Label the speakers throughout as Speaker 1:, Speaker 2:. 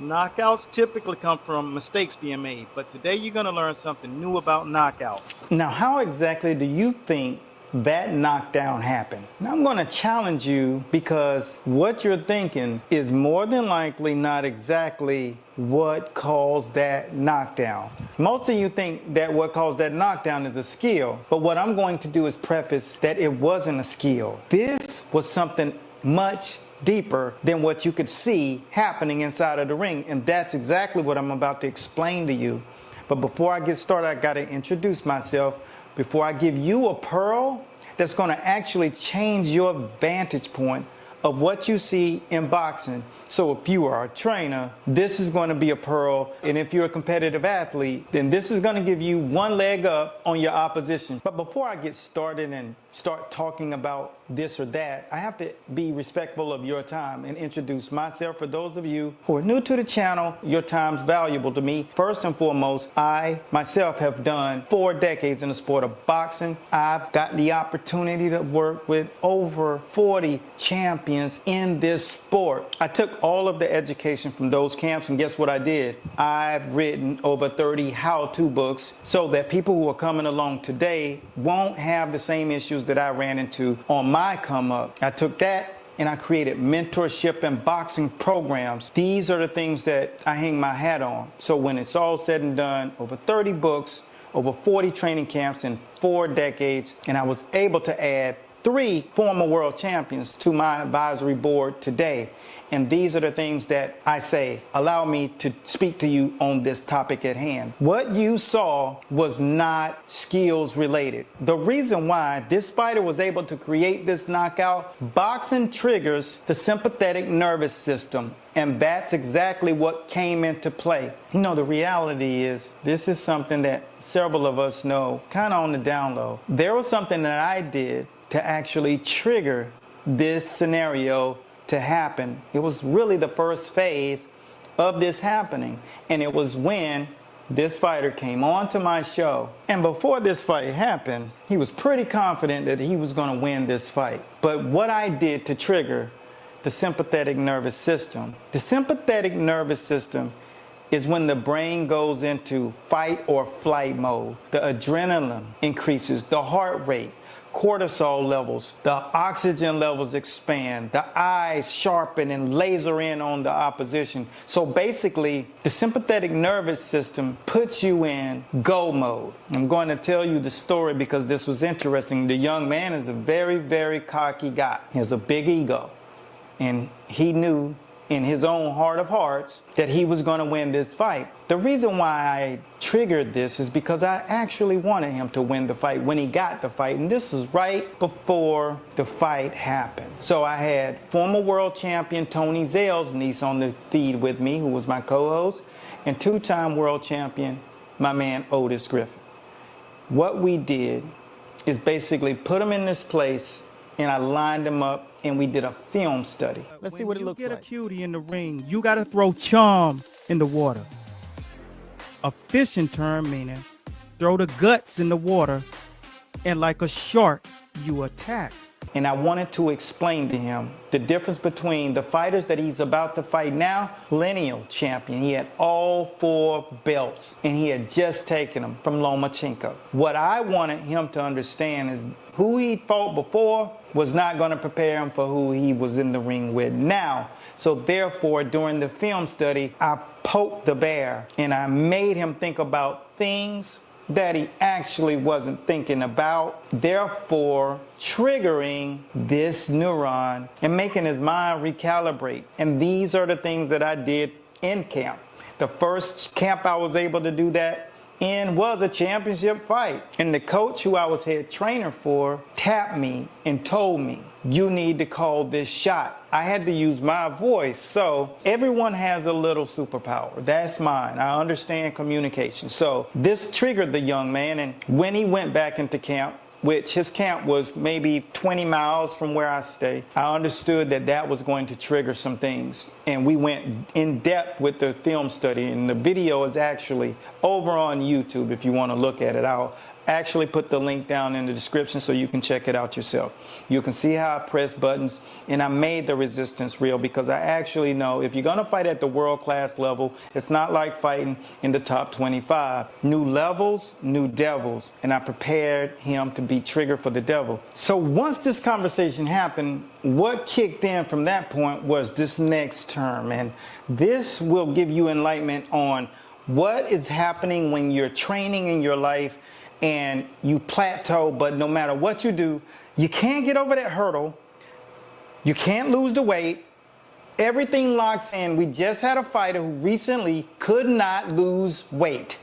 Speaker 1: Knockouts typically come from mistakes being made, but today you're going to learn something new about knockouts.
Speaker 2: Now, how exactly do you think that knockdown happened? Now, I'm going to challenge you because what you're thinking is more than likely not exactly what caused that knockdown. Most of you think that what caused that knockdown is a skill, but what I'm going to do is preface that it wasn't a skill. This was something much deeper than what you could see happening inside of the ring, and that's exactly what I'm about to explain to you. But before I get started, I got to introduce myself before I give you a pearl that's going to actually change your vantage point of what you see in boxing. So if you are a trainer, this is going to be a pearl, and if you're a competitive athlete, then this is going to give you one leg up on your opposition. But before I get started and start talking about this or that, I have to be respectful of your time and introduce myself. For those of you who are new to the channel, your time's valuable to me. First and foremost, I myself have done 4 decades in the sport of boxing. I've got the opportunity to work with over 40 champions in this sport. I took all of the education from those camps, and guess what I did? I've written over 30 how-to books so that people who are coming along today won't have the same issues that I ran into on my come up. I took that and I created mentorship and boxing programs. These are the things that I hang my hat on. So when it's all said and done, over 30 books, over 40 training camps in 4 decades, and I was able to add 3 former world champions to my advisory board today. And these are the things that I say allow me to speak to you on this topic at hand. What you saw was not skills related. The reason why this fighter was able to create this knockout, boxing triggers the sympathetic nervous system. And that's exactly what came into play. You know, the reality is, this is something that several of us know, kind of on the down low. There was something that I did to actually trigger this scenario to happen. It was really the first phase of this happening, and it was when this fighter came on to my show. And before this fight happened, he was pretty confident that he was going to win this fight. But what I did to trigger the sympathetic nervous system, the sympathetic nervous system is when the brain goes into fight or flight mode. The adrenaline increases, the heart rate, cortisol levels, the oxygen levels expand, the eyes sharpen and laser in on the opposition. So basically, the sympathetic nervous system puts you in go mode. I'm going to tell you the story because this was interesting. The young man is a very, very cocky guy. He has a big ego, and he knew in his own heart of hearts that he was going to win this fight. The reason why I triggered this is because I actually wanted him to win the fight when he got the fight, and this was right before the fight happened. So I had former world champion Tony Zell's niece on the feed with me, who was my co-host, and 2-time world champion, my man Otis Griffin. What we did is basically put him in this place, and I lined him up, and we did a film study. Let's see what it looks like.
Speaker 1: When you get a cutie in the ring, you got to throw charm in the water. A fishing term meaning throw the guts in the water, and like a shark, you attack.
Speaker 2: And I wanted to explain to him the difference between the fighters that he's about to fight now. Lineal champion. He had all 4 belts, and he had just taken them from Lomachenko. What I wanted him to understand is who he fought before was not going to prepare him for who he was in the ring with now. So therefore, during the film study, I poked the bear, and I made him think about things that he actually wasn't thinking about, therefore triggering this neuron and making his mind recalibrate. And these are the things that I did in camp. The first camp I was able to do that in was a championship fight. And the coach who I was head trainer for tapped me and told me, you need to call this shot. I had to use my voice. So everyone has a little superpower. That's mine. I understand communication. So this triggered the young man, and when he went back into camp, which his camp was maybe 20 miles from where I stay, I understood that that was going to trigger some things. And we went in depth with the film study, and the video is actually over on YouTube if you want to look at it. actually put the link down in the description so you can check it out yourself. You can see how I press buttons, and I made the resistance real because I actually know if you're gonna fight at the world-class level, it's not like fighting in the top 25. New levels, new devils, and I prepared him to be triggered for the devil. So once this conversation happened, what kicked in from that point was this next term, and this will give you enlightenment on what is happening when you're training in your life and you plateau, but no matter what you do, you can't get over that hurdle. You can't lose the weight. Everything locks in. We just had a fighter who recently could not lose weight,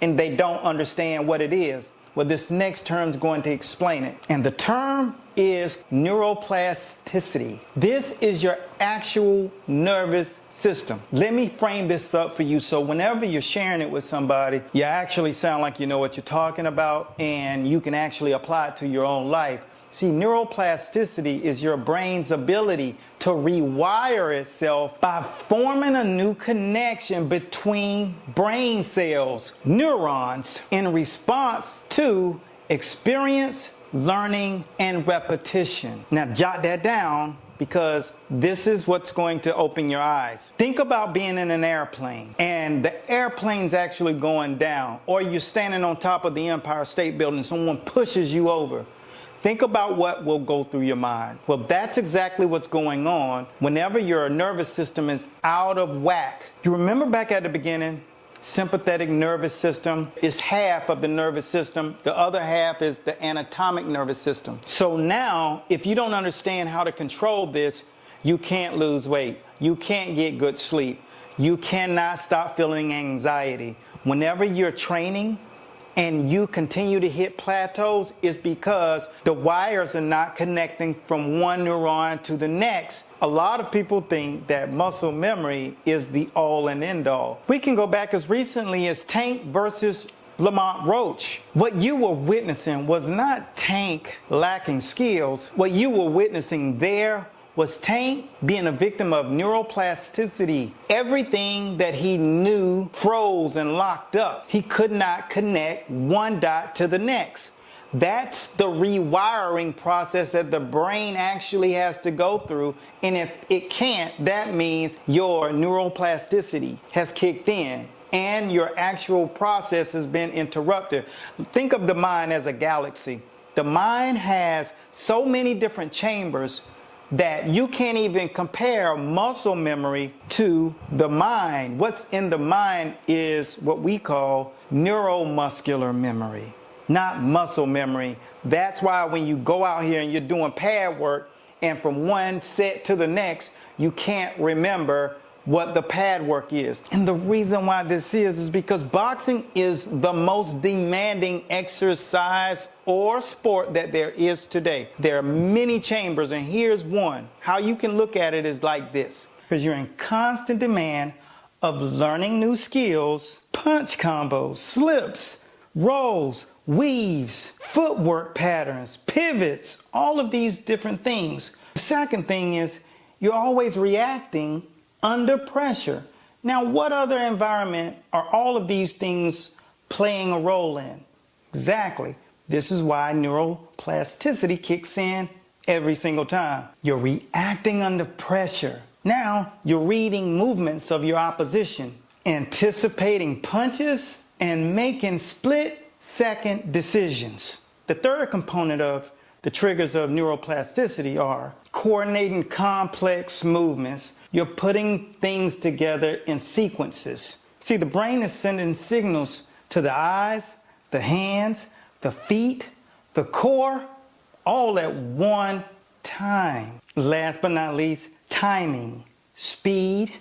Speaker 2: and they don't understand what it is. Well, this next term is going to explain it. And the term is neuroplasticity. This is your actual nervous system. Let me frame this up for you so whenever you're sharing it with somebody, you actually sound like you know what you're talking about and you can actually apply it to your own life. See, neuroplasticity is your brain's ability to rewire itself by forming a new connection between brain cells, neurons, in response to experience, learning, and repetition. Now, jot that down because this is what's going to open your eyes. Think about being in an airplane and the airplane's actually going down, or you're standing on top of the Empire State Building and someone pushes you over. Think about what will go through your mind. Well, that's exactly what's going on whenever your nervous system is out of whack. You remember back at the beginning, sympathetic nervous system is half of the nervous system. The other half is the anatomic nervous system. So now, if you don't understand how to control this, you can't lose weight. You can't get good sleep. You cannot stop feeling anxiety. Whenever you're training, and you continue to hit plateaus, is because the wires are not connecting from one neuron to the next. A lot of people think that muscle memory is the all and end all. We can go back as recently as Tank versus Lamont Roach. What you were witnessing was not Tank lacking skills. What you were witnessing there was Tank being a victim of neuroplasticity. Everything that he knew froze and locked up. He could not connect one dot to the next. That's the rewiring process that the brain actually has to go through. And if it can't, that means your neuroplasticity has kicked in and your actual process has been interrupted. Think of the mind as a galaxy. The mind has so many different chambers that you can't even compare muscle memory to the mind. What's in the mind is what we call neuromuscular memory, not muscle memory. That's why when you go out here and you're doing pad work and from one set to the next, you can't remember what the pad work is. And the reason why this is because boxing is the most demanding exercise or sport that there is today. There are many chambers, and here's one. How you can look at it is like this. Because you're in constant demand of learning new skills, punch combos, slips, rolls, weaves, footwork patterns, pivots, all of these different things. The second thing is you're always reacting under pressure. Now, what other environment are all of these things playing a role in? Exactly. This is why neuroplasticity kicks in every single time. You're reacting under pressure. Now, you're reading movements of your opposition, anticipating punches, and making split-second decisions. The third component of the triggers of neuroplasticity are coordinating complex movements. You're putting things together in sequences. See, the brain is sending signals to the eyes, the hands, the feet, the core, all at one time. Last but not least, timing, speed,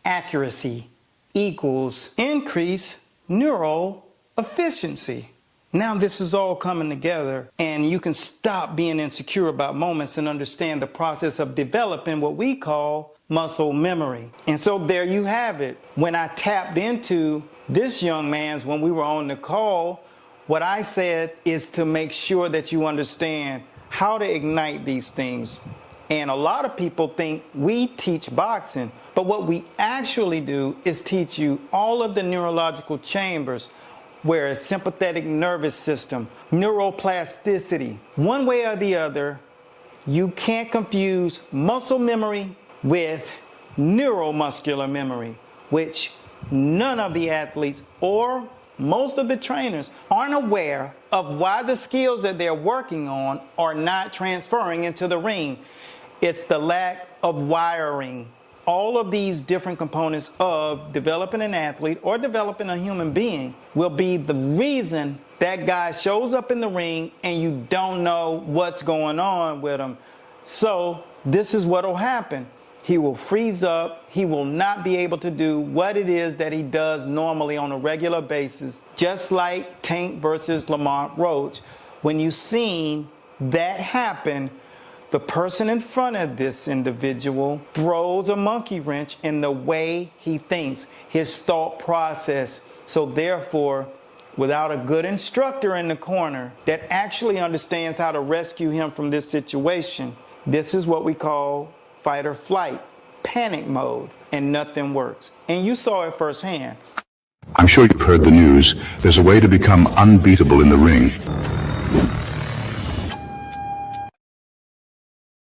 Speaker 2: accuracy equals increased neural efficiency. Now this is all coming together and you can stop being insecure about moments and understand the process of developing what we call muscle memory. And so there you have it. When I tapped into this young man's when we were on the call, what I said is to make sure that you understand how to ignite these things. And a lot of people think we teach boxing, but what we actually do is teach you all of the neurological chambers. where it's sympathetic nervous system, neuroplasticity. One way or the other, you can't confuse muscle memory with neuromuscular memory, which none of the athletes or most of the trainers aren't aware of why the skills that they're working on are not transferring into the ring. It's the lack of wiring. All of these different components of developing an athlete or developing a human being will be the reason that guy shows up in the ring and you don't know what's going on with him. So this is what will happen. He will freeze up. He will not be able to do what it is that he does normally on a regular basis, just like Tank versus Lamont Roach. When you seen that happen, the person in front of this individual throws a monkey wrench in the way he thinks, his thought process. So therefore, without a good instructor in the corner that actually understands how to rescue him from this situation, this is what we call fight or flight, panic mode, and nothing works. And you saw it firsthand.
Speaker 3: I'm sure you've heard the news. There's a way to become unbeatable in the ring.